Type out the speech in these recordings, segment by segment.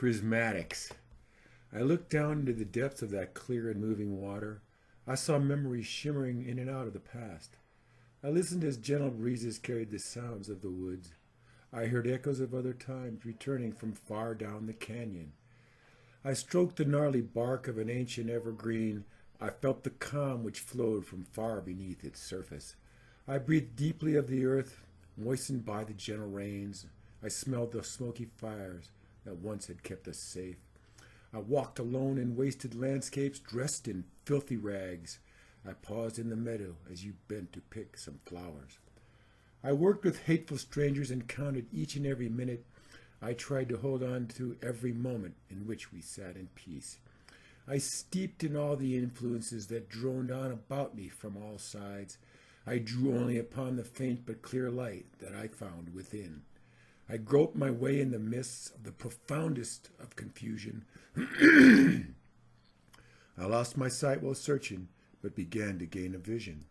Prismatics. I looked down into the depths of that clear and moving water. I saw memories shimmering in and out of the past. I listened as gentle breezes carried the sounds of the woods. I heard echoes of other times returning from far down the canyon. I stroked the gnarly bark of an ancient evergreen. I felt the calm which flowed from far beneath its surface. I breathed deeply of the earth, moistened by the gentle rains. I smelled the smoky fires that once had kept us safe. I walked alone in wasted landscapes, dressed in filthy rags. I paused in the meadow as you bent to pick some flowers. I worked with hateful strangers and counted each and every minute. I tried to hold on to every moment in which we sat in peace. I steeped in all the influences that droned on about me from all sides. I drew only upon the faint but clear light that I found within. I groped my way in the mists of the profoundest of confusion. I lost my sight while searching, but began to gain a vision.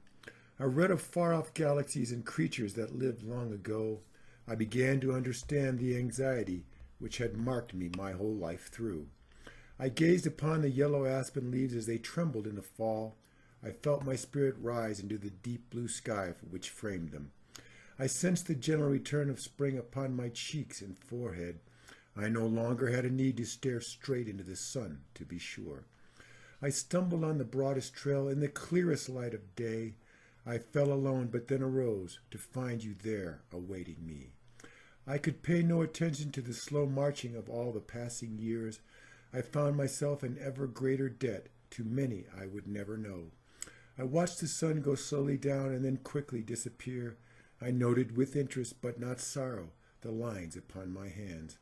I read of far-off galaxies and creatures that lived long ago. I began to understand the anxiety which had marked me my whole life through. I gazed upon the yellow aspen leaves as they trembled in the fall. I felt my spirit rise into the deep blue sky which framed them. I sensed the gentle return of spring upon my cheeks and forehead. I no longer had a need to stare straight into the sun, to be sure. I stumbled on the broadest trail in the clearest light of day. I fell alone, but then arose to find you there awaiting me. I could pay no attention to the slow marching of all the passing years. I found myself in ever greater debt to many I would never know. I watched the sun go slowly down and then quickly disappear. I noted with interest, but not sorrow, the lines upon my hands.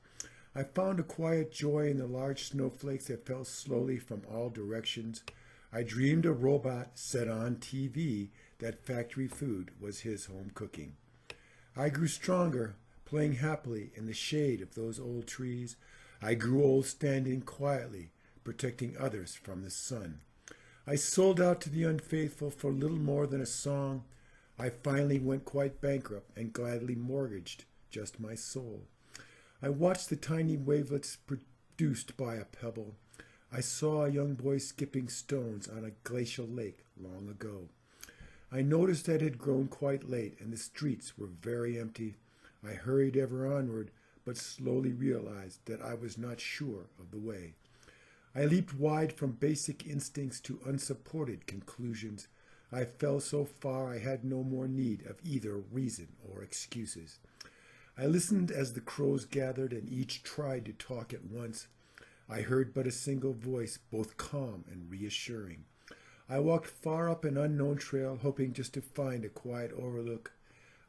I found a quiet joy in the large snowflakes that fell slowly from all directions. I dreamed a robot said on TV that factory food was his home cooking. I grew stronger, playing happily in the shade of those old trees. I grew old standing quietly, protecting others from the sun. I sold out to the unfaithful for little more than a song. I finally went quite bankrupt and gladly mortgaged just my soul. I watched the tiny wavelets produced by a pebble. I saw a young boy skipping stones on a glacial lake long ago. I noticed that it had grown quite late and the streets were very empty. I hurried ever onward, but slowly realized that I was not sure of the way. I leaped wide from basic instincts to unsupported conclusions. I fell so far I had no more need of either reason or excuses. I listened as the crows gathered and each tried to talk at once. I heard but a single voice, both calm and reassuring. I walked far up an unknown trail, hoping just to find a quiet overlook.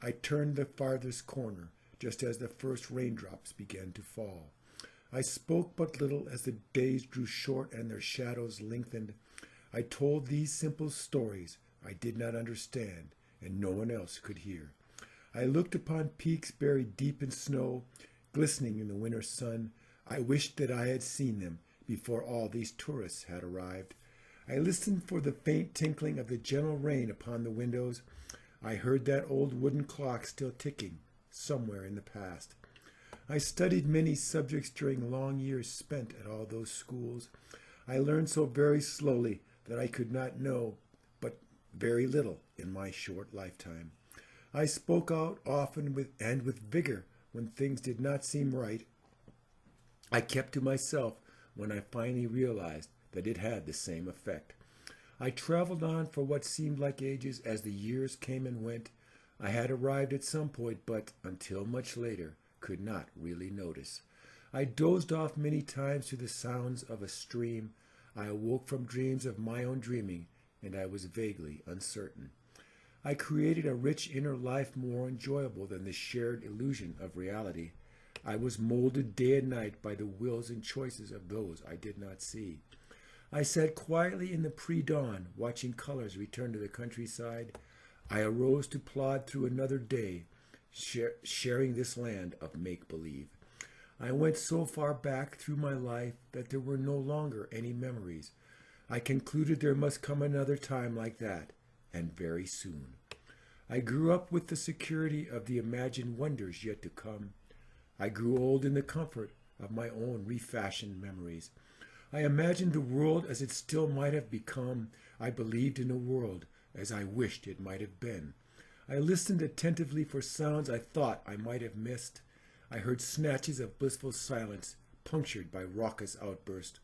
I turned the farthest corner, just as the first raindrops began to fall. I spoke but little as the days grew short and their shadows lengthened. I told these simple stories I did not understand and no one else could hear. I looked upon peaks buried deep in snow, glistening in the winter sun. I wished that I had seen them before all these tourists had arrived. I listened for the faint tinkling of the gentle rain upon the windows. I heard that old wooden clock still ticking somewhere in the past. I studied many subjects during long years spent at all those schools. I learned so very slowly that I could not know but very little in my short lifetime. I spoke out often with vigor when things did not seem right. I kept to myself when I finally realized that it had the same effect. I traveled on for what seemed like ages as the years came and went. I had arrived at some point, but until much later, could not really notice. I dozed off many times to the sounds of a stream. I awoke from dreams of my own dreaming, and I was vaguely uncertain. I created a rich inner life more enjoyable than the shared illusion of reality. I was molded day and night by the wills and choices of those I did not see. I sat quietly in the pre-dawn, watching colors return to the countryside. I arose to plod through another day, sharing this land of make-believe. I went so far back through my life that there were no longer any memories. I concluded there must come another time like that, and very soon. I grew up with the security of the imagined wonders yet to come. I grew old in the comfort of my own refashioned memories. I imagined the world as it still might have become. I believed in a world as I wished it might have been. I listened attentively for sounds I thought I might have missed. I heard snatches of blissful silence, punctured by raucous outbursts.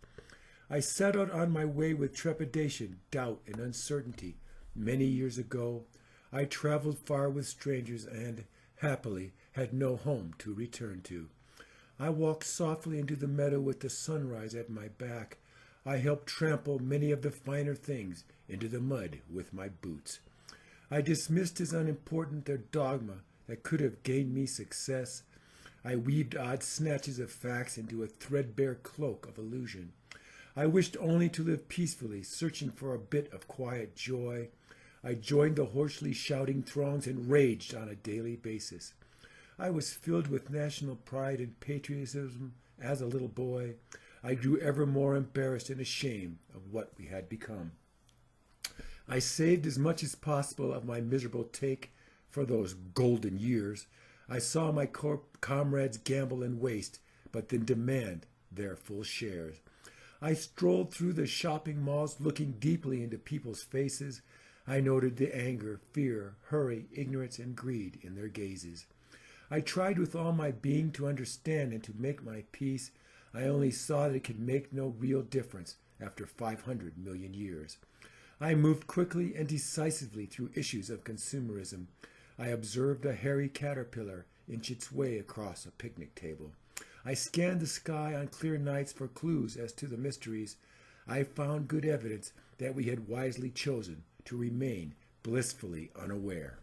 I set out on my way with trepidation, doubt, and uncertainty. Many years ago, I traveled far with strangers and, happily, had no home to return to. I walked softly into the meadow with the sunrise at my back. I helped trample many of the finer things into the mud with my boots. I dismissed as unimportant their dogma that could have gained me success. I weaved odd snatches of facts into a threadbare cloak of illusion. I wished only to live peacefully, searching for a bit of quiet joy. I joined the hoarsely shouting throngs and raged on a daily basis. I was filled with national pride and patriotism as a little boy. I grew ever more embarrassed and ashamed of what we had become. I saved as much as possible of my miserable take for those golden years. I saw my comrades gamble and waste, but then demand their full shares. I strolled through the shopping malls, looking deeply into people's faces. I noted the anger, fear, hurry, ignorance, and greed in their gazes. I tried with all my being to understand and to make my peace. I only saw that it could make no real difference after 500 million years. I moved quickly and decisively through issues of consumerism. I observed a hairy caterpillar inch its way across a picnic table. I scanned the sky on clear nights for clues as to the mysteries. I found good evidence that we had wisely chosen to remain blissfully unaware.